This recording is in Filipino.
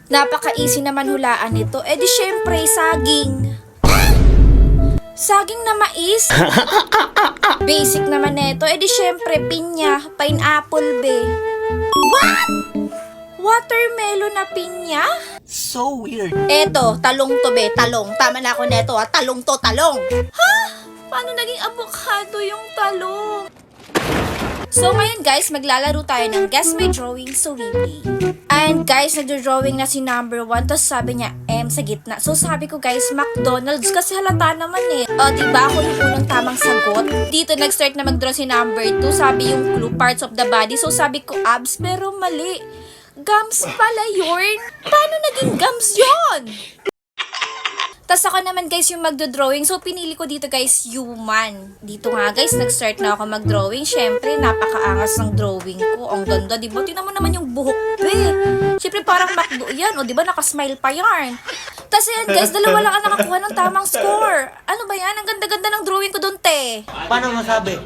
Napaka-easy naman hulaan nito. Eh di syempre, saging. Saging na mais? Basic naman neto. Eh di syempre, pinya, pineapple be. What? Watermelon na pinya? So weird. Eto, talong to be, talong. Tama na ako neto ha, talong to, talong. Ha? Paano naging avocado yung talong? So ngayon guys, maglalaro tayo ng Guess My Drawing sa Weebly. And guys, nagdo-drawing na si number 1, tapos sabi niya, M sa gitna. So sabi ko guys, McDonald's kasi halata naman eh. O diba ako yung unang tamang sagot? Dito nag-start na mag-draw si number 2, sabi yung clue, parts of the body. So sabi ko abs, pero mali. Gums pala yun. Paano naging gums yun? Tapos ako naman guys yung magdo-drawing. So pinili ko dito guys human. Dito nga guys nag-start na ako mag-drawing. Syempre napakaangas ng drawing ko. Ang ganda, diba? Tingnan mo naman yung buhok pe. Syempre parang McDo yan. O diba nakasmile pa yan. Tapos yan guys, dalawa lang ang nakakuha ng tamang score. Ano ba yan? Ang ganda-ganda ng drawing ko doon te. Paano masabi?